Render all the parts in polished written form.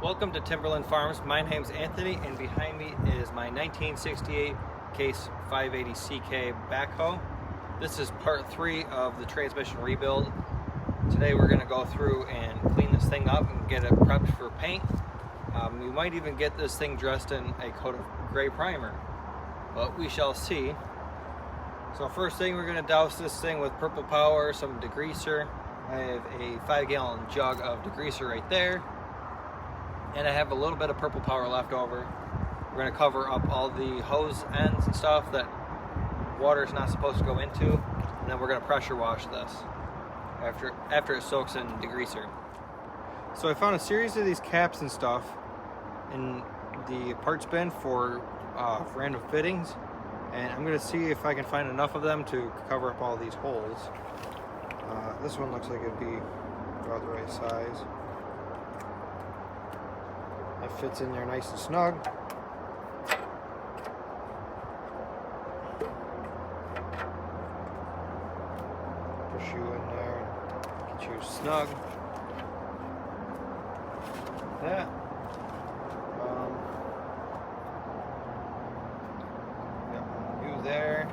Welcome to Timberland Farms. My name's Anthony, and behind me is my 1968 Case 580 CK Backhoe. This is part 3 of the transmission rebuild. Today we're going to go through and clean this thing up and get it prepped for paint. We might even get this thing dressed in a coat of gray primer, but we shall see. So first thing, we're going to douse this thing with purple power, some degreaser. I have a 5-gallon jug of degreaser right there, and I have a little bit of purple power left over. We're going to cover up all the hose ends and stuff that water is not supposed to go into, and then we're going to pressure wash this after it soaks in degreaser. So I found a series of these caps and stuff in the parts bin for random fittings, and I'm going to see if I can find enough of them to cover up all these holes. This one looks like it'd be about the right size. That fits in there nice and snug. Push you in there and get you snug. That. Got one new there.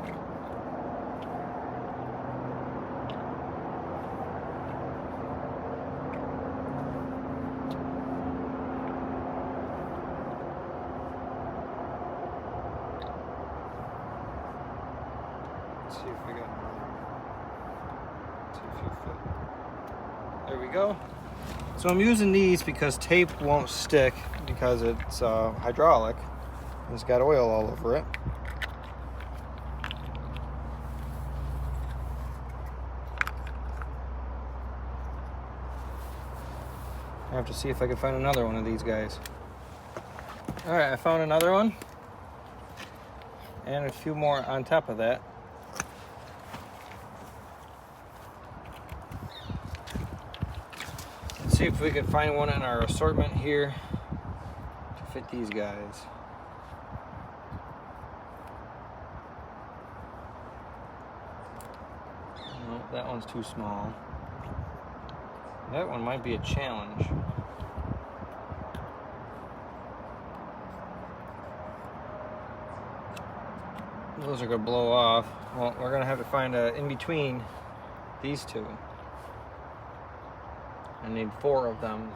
See if we got a few fit. There we go. So I'm using these because tape won't stick because it's hydraulic and it's got oil all over it. I have to see if I can find another one of these guys. Alright, I found another one and a few more on top of that. See if we can find one in our assortment here to fit these guys. No, that one's too small. That one might be a challenge. Those are going to blow off. Well, we're going to have to find a in between these two. I need 4 of them.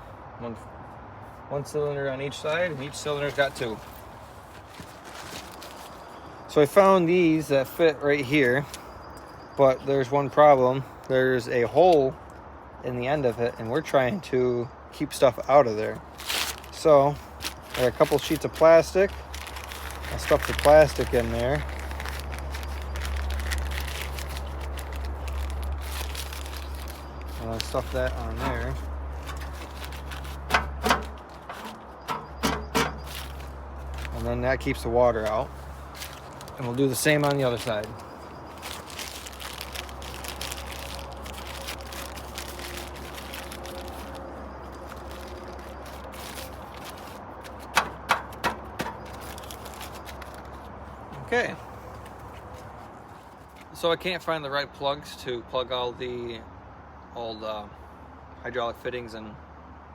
One cylinder on each side, and each cylinder's got 2. So I found these that fit right here, but there's one problem. There's a hole in the end of it, and we're trying to keep stuff out of there. So I got a couple sheets of plastic. I stuffed the plastic in there. And I'll stuff that on there. And then that keeps the water out. And we'll do the same on the other side. Okay. So I can't find the right plugs to plug all the old hydraulic fittings and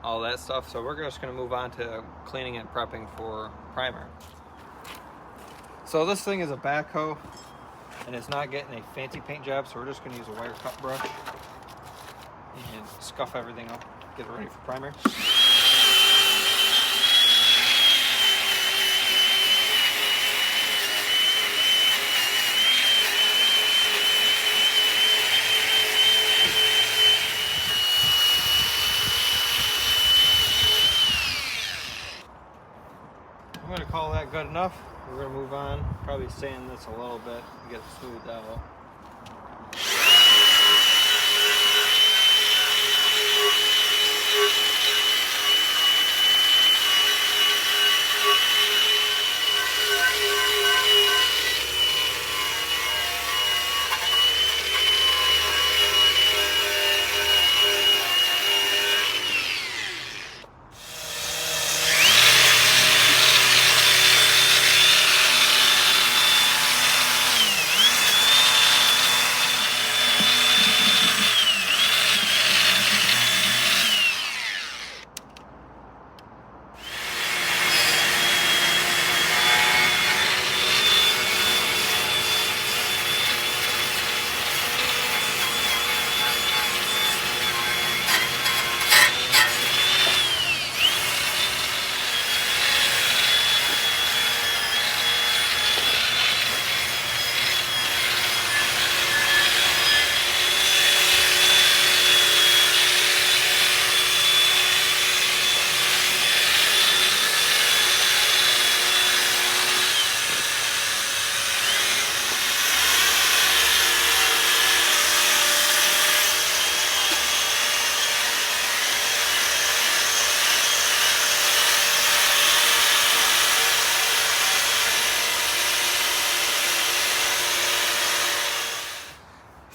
all that stuff, so we're just going to move on to cleaning and prepping for primer. So this thing is a backhoe and it's not getting a fancy paint job, so we're just going to use a wire cut brush and scuff everything up, get it ready for primer. I'm going to call that good enough. We're going to move on, probably sand this a little bit to get it smoothed out.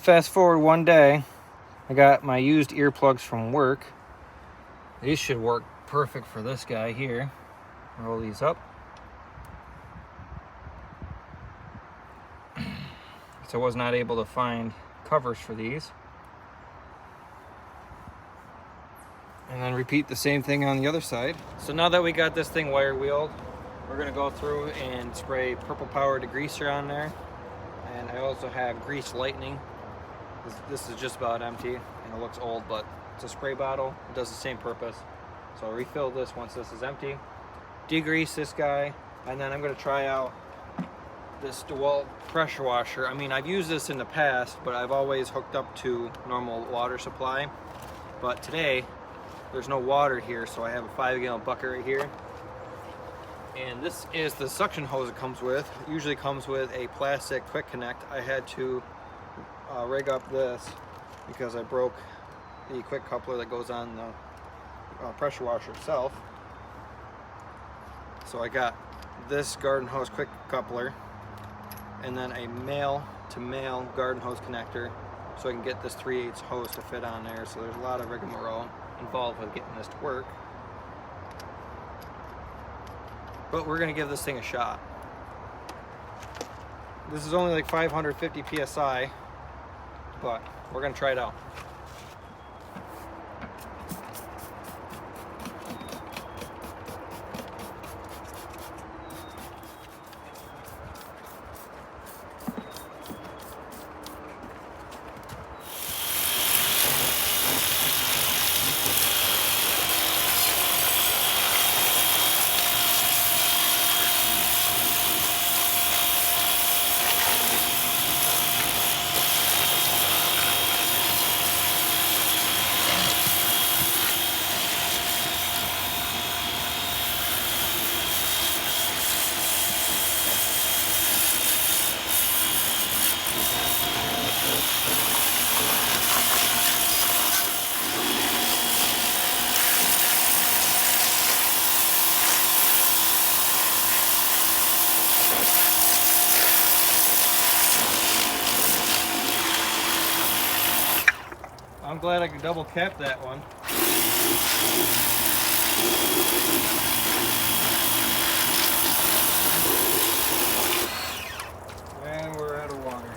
fast forward one day, I got my used earplugs from work. These should work perfect for this guy here. Roll these up. So I was not able to find covers for these. And then repeat the same thing on the other side. So now that we got this thing wire wheeled, we're gonna go through and spray Purple Power degreaser on there. And I also have Grease Lightning. This is just about empty and it looks old, but it's a spray bottle. It does the same purpose. So I'll refill this once this is empty. Degrease this guy, and then I'm gonna try out this DeWalt pressure washer. I mean, I've used this in the past, but I've always hooked up to normal water supply. But today, there's no water here, so I have a 5-gallon bucket right here. And this is the suction hose it comes with. It usually comes with a plastic quick connect. I had to rig up this because I broke the quick coupler that goes on the pressure washer itself. So I got this garden hose quick coupler and then a male to male garden hose connector so I can get this 3/8 hose to fit on there. So there's a lot of rigmarole involved with getting this to work. But we're gonna give this thing a shot. This is only like 550 PSI, but we're gonna try it out. I'm glad I could double cap that one. And we're out of water.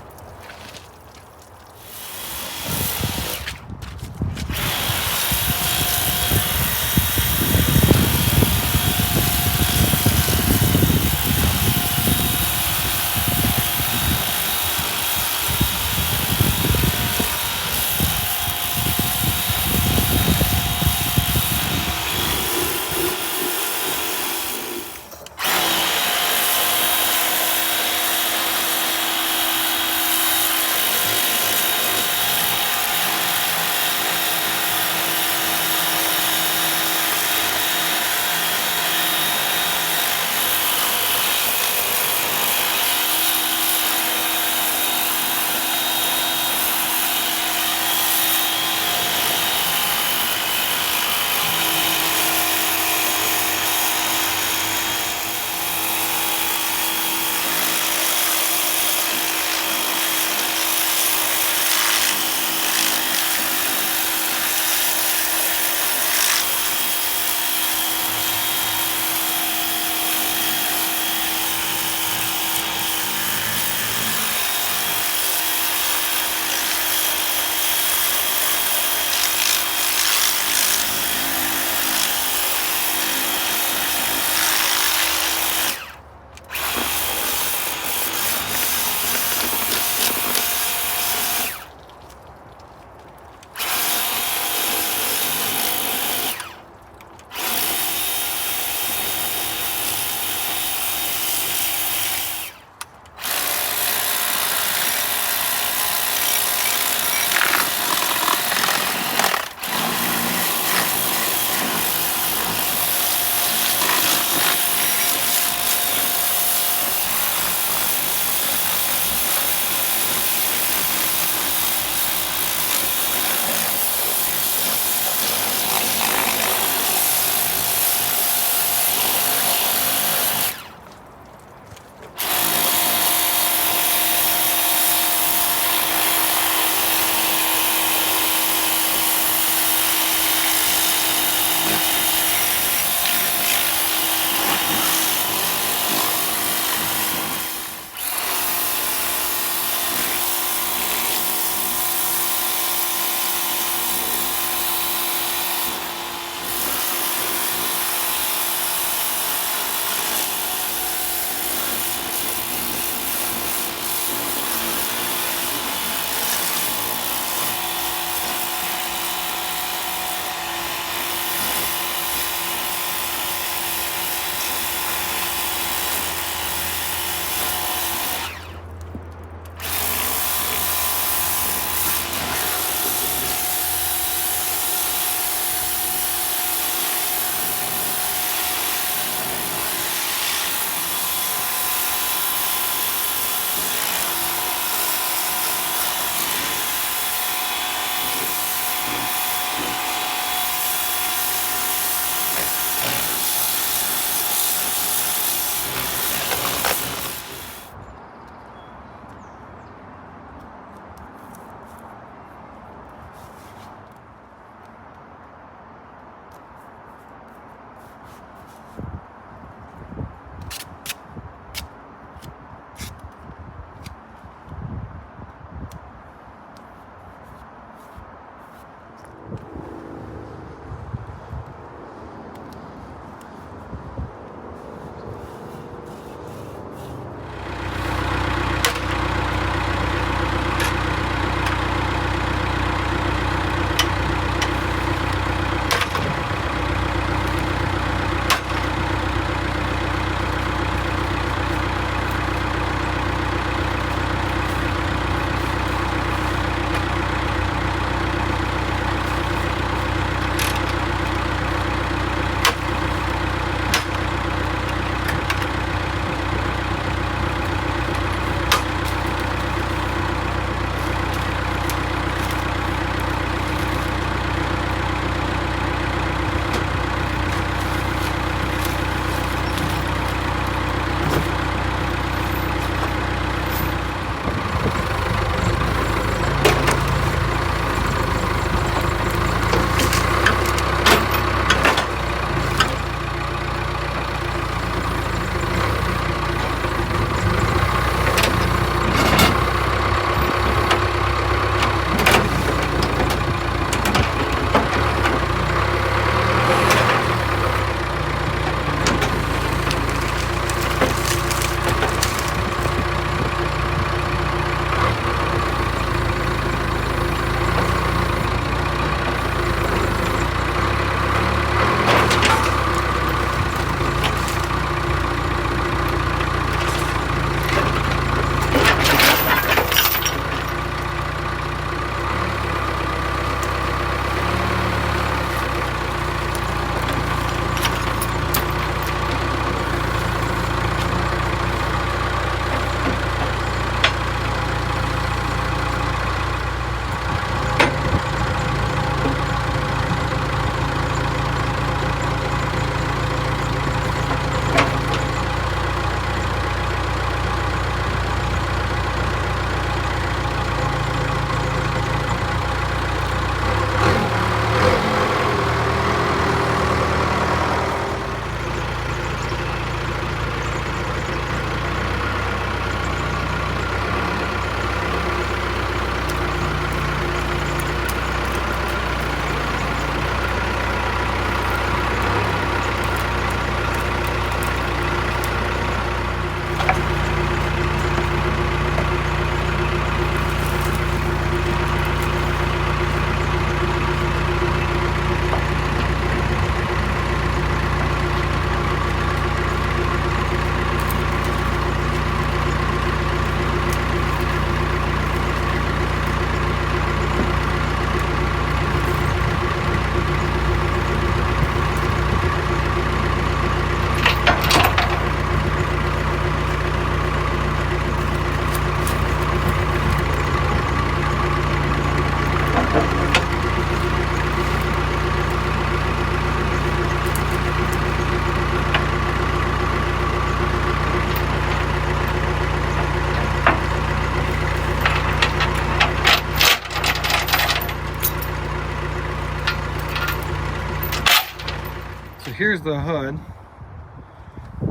the hood.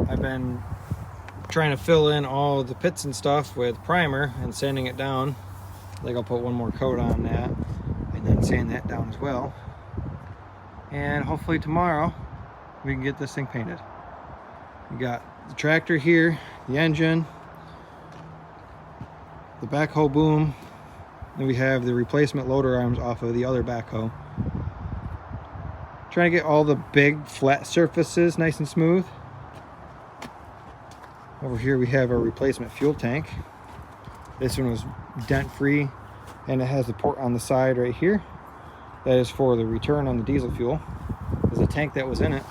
I've been trying to fill in all the pits and stuff with primer and sanding it down. I think I'll put one more coat on that and then sand that down as well. And hopefully tomorrow we can get this thing painted. We got the tractor here, the engine, the backhoe boom, and we have the replacement loader arms off of the other backhoe. Trying to get all the big flat surfaces nice and smooth. Over here we have our replacement fuel tank. This one was dent free and it has the port on the side right here. That is for the return on the diesel fuel. There's a tank that was in it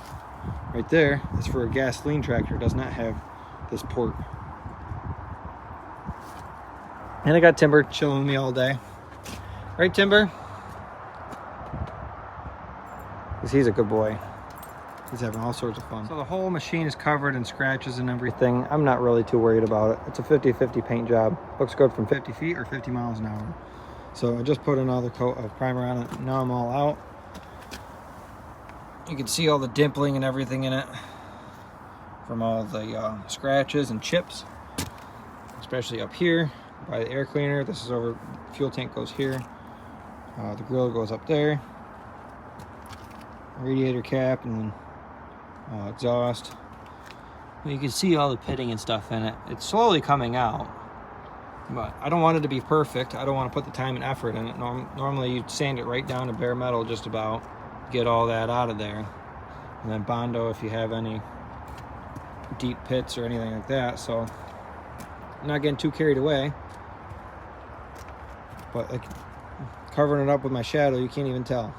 right there. It's for a gasoline tractor. It does not have this port. And I got Timber chilling with me all day. Right, Timber? Because he's a good boy. He's having all sorts of fun. So the whole machine is covered in scratches and everything. I'm not really too worried about it. It's a 50-50 paint job. Looks good from 50 feet or 50 miles an hour. So I just put another coat of primer on it. Now I'm all out. You can see all the dimpling and everything in it from all the scratches and chips, especially up here by the air cleaner. This is over, fuel tank goes here. The grill goes up there. Radiator cap and then exhaust. You can see all the pitting and stuff in it. It's slowly coming out, but I don't want it to be perfect. I don't want to put the time and effort in it. Normally you sand it right down to bare metal just about, get all that out of there, and then Bondo if you have any deep pits or anything like that. So I'm not getting too carried away, but like covering it up with my shadow, you can't even tell.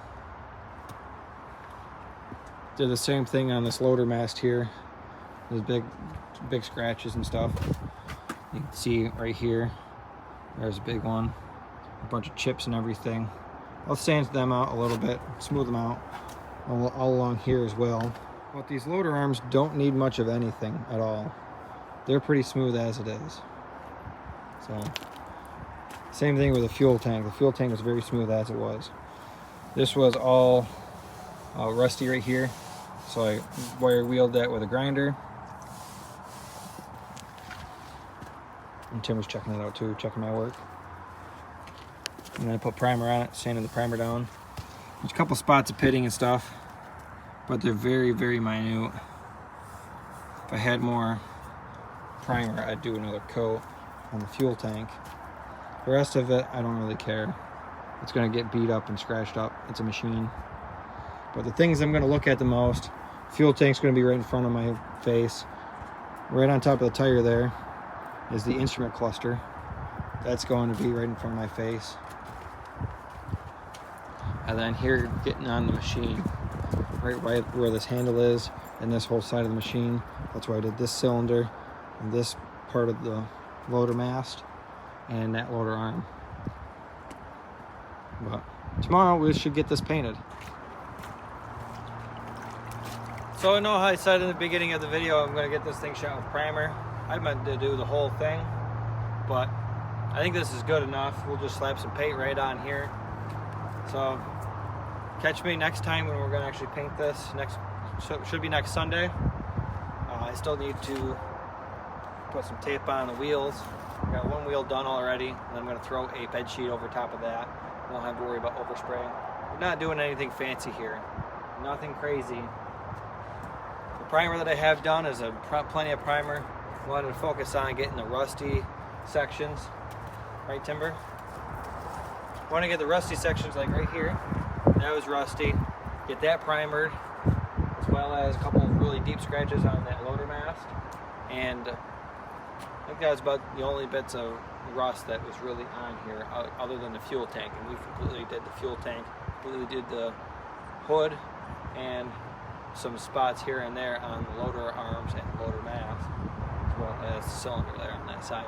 Did the same thing on this loader mast here. There's big scratches and stuff. You can see right here, there's a big one. A bunch of chips and everything. I'll sand them out a little bit, smooth them out all along here as well. But these loader arms don't need much of anything at all. They're pretty smooth as it is. So, same thing with the fuel tank. The fuel tank was very smooth as it was. This was all rusty right here. So I wire wheeled that with a grinder. And Tim was checking it out too, checking my work. And then I put primer on it, sanded the primer down. There's a couple spots of pitting and stuff, but they're very, very minute. If I had more primer, I'd do another coat on the fuel tank. The rest of it, I don't really care. It's gonna get beat up and scratched up. It's a machine. But the things I'm gonna look at the most, fuel tank's gonna be right in front of my face. Right on top of the tire there is the instrument cluster. That's going to be right in front of my face. And then here, getting on the machine, right where this handle is, and this whole side of the machine. That's where I did this cylinder, and this part of the loader mast, and that loader arm. But tomorrow we should get this painted. So I know how I said in the beginning of the video, I'm going to get this thing shot with primer. I meant to do the whole thing, but I think this is good enough. We'll just slap some paint right on here. So catch me next time when we're going to actually paint this. Should be next Sunday. I still need to put some tape on the wheels. I got one wheel done already, and I'm going to throw a bed sheet over top of that. I won't have to worry about overspraying. We're not doing anything fancy here. Nothing crazy. The primer that I have done is plenty of primer. I wanted to focus on getting the rusty sections. Right, Timber? I want to get the rusty sections like right here. That was rusty. Get that primered, as well as a couple of really deep scratches on that loader mast. And I think that was about the only bits of rust that was really on here, other than the fuel tank. And we completely did the fuel tank, completely did the hood, and some spots here and there on the loader arms and loader mast, as well as the cylinder there on that side.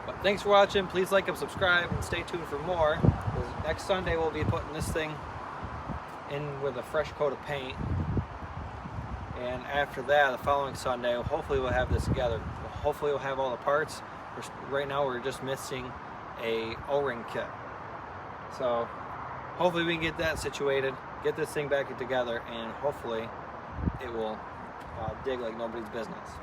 But thanks for watching. Please like and subscribe, and stay tuned for more. Next Sunday we'll be putting this thing in with a fresh coat of paint, and after that, the following Sunday, hopefully we'll have this together. Hopefully we'll have all the parts. Right now we're just missing a O-ring kit, so hopefully we can get that situated, get this thing back together, and hopefully it will dig like nobody's business.